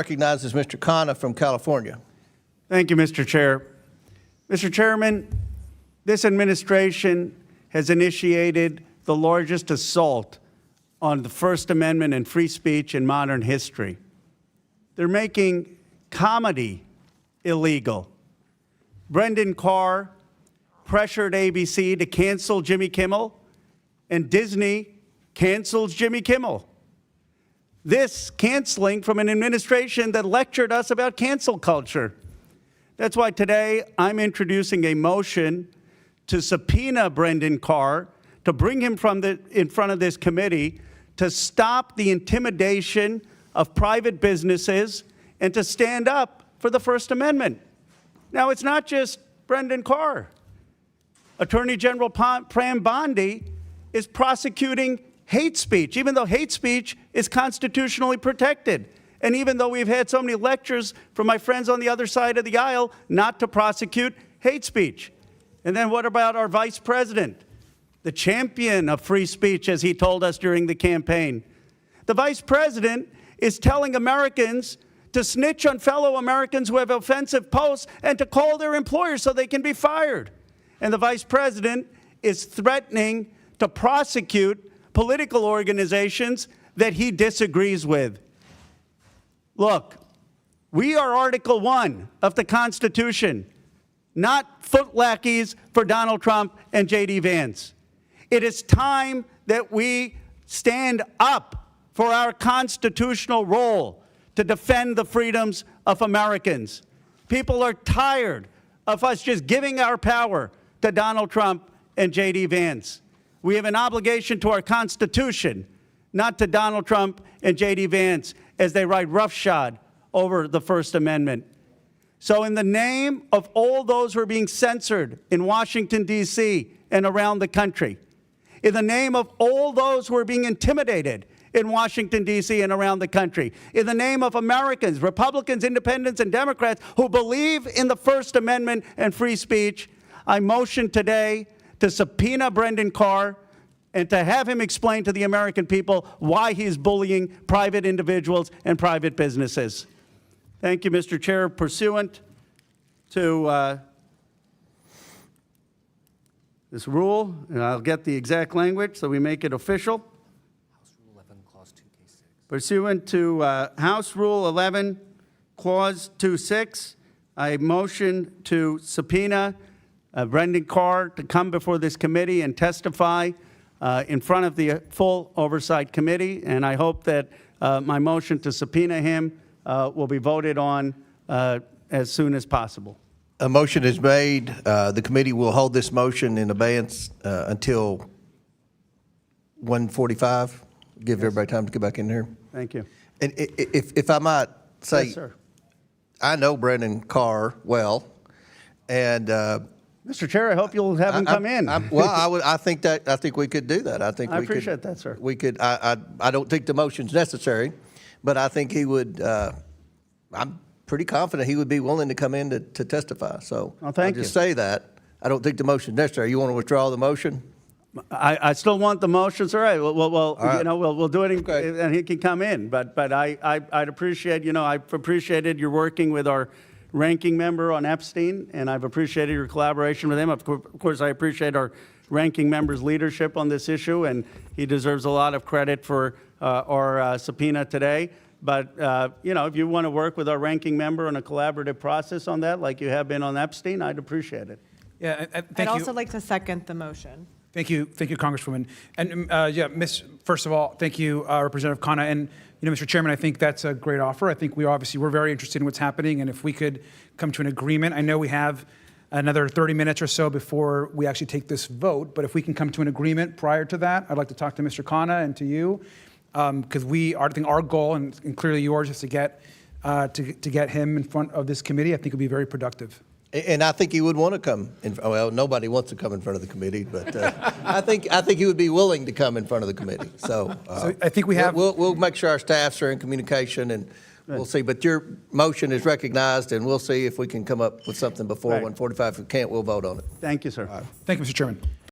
Recognizes Mr. Khanna from California. Thank you, Mr. Chair. Mr. Chairman, this administration has initiated the largest assault on the First Amendment and free speech in modern history. They're making comedy illegal. Brandon Carr pressured ABC to cancel Jimmy Kimmel, and Disney cancels Jimmy Kimmel. This canceling from an administration that lectured us about cancel culture. That's why today I'm introducing a motion to subpoena Brandon Carr, to bring him in front of this committee, to stop the intimidation of private businesses and to stand up for the First Amendment. Now, it's not just Brandon Carr. Attorney General Pram Bondi is prosecuting hate speech, even though hate speech is constitutionally protected. And even though we've had so many lectures from my friends on the other side of the aisle not to prosecute hate speech. And then what about our vice president, the champion of free speech, as he told us during the campaign? The vice president is telling Americans to snitch on fellow Americans who have offensive posts and to call their employers so they can be fired. And the vice president is threatening to prosecute political organizations that he disagrees with. Look, we are Article 1 of the Constitution, not foot lackeys for Donald Trump and J.D. Vance. It is time that we stand up for our constitutional role to defend the freedoms of Americans. People are tired of us just giving our power to Donald Trump and J.D. Vance. We have an obligation to our Constitution, not to Donald Trump and J.D. Vance as they ride roughshod over the First Amendment. So in the name of all those who are being censored in Washington, D.C. and around the country, in the name of all those who are being intimidated in Washington, D.C. and around the country, in the name of Americans, Republicans, Independents, and Democrats who believe in the First Amendment and free speech, I motion today to subpoena Brandon Carr and to have him explain to the American people why he's bullying private individuals and private businesses. Thank you, Mr. Chair. Pursuant to this rule, and I'll get the exact language so we make it official. House Rule 11, Clause 2, Case 6. Pursuant to House Rule 11, Clause 2.6, I motion to subpoena Brandon Carr to come before this committee and testify in front of the full Oversight Committee, and I hope that my motion to subpoena him will be voted on as soon as possible. A motion is made. The committee will hold this motion in abeyance until 1:45. Give everybody time to get back in here. Thank you. And if I might say, Yes, sir. I know Brandon Carr well, and Mr. Chair, I hope you'll have him come in. I think we could do that. I appreciate that, sir. We could. I don't think the motion's necessary, but I think he would. I'm pretty confident he would be willing to come in to testify. So Well, thank I'll just you. say that. I don't think the motion's necessary. You want to withdraw the motion? I still want the motions. All right. Well, right. you know, we'll do it, Okay. and he can come in. But I'd appreciate, you know, I've appreciated your working with our ranking member on Epstein, and I've appreciated your collaboration with him. Of course, I appreciate our ranking member's leadership on this issue, and he deserves a lot of credit for our subpoena today. But, you know, if you want to work with our ranking member on a collaborative process on that, like you have been on Epstein, I'd appreciate it. Yeah, thank I'd you. also like to second the motion. Thank you, Congresswoman. And yeah, first of all, thank you, Representative Khanna. And you know, Mr. Chairman, I think that's a great offer. I think we're very interested in what's happening, and if we could come to an agreement, I know we have another 30 minutes or so before we actually take this vote, but if we can come to an agreement prior to that, I'd like to talk to Mr. Khanna and to you, because I think our goal, and clearly yours, is to get him in front of this committee. I think it would be very productive. And I think he would want to come. Well, nobody wants to come in front of the committee, but I think he would be willing to come in front of the committee. So I think we have. We'll make sure our staffs are in communication, and we'll see. But your motion is recognized, and we'll see if we can come up with something before Right. 1:45. If we can't, we'll vote on it. Thank you, sir. Thank you, Mr. Chairman.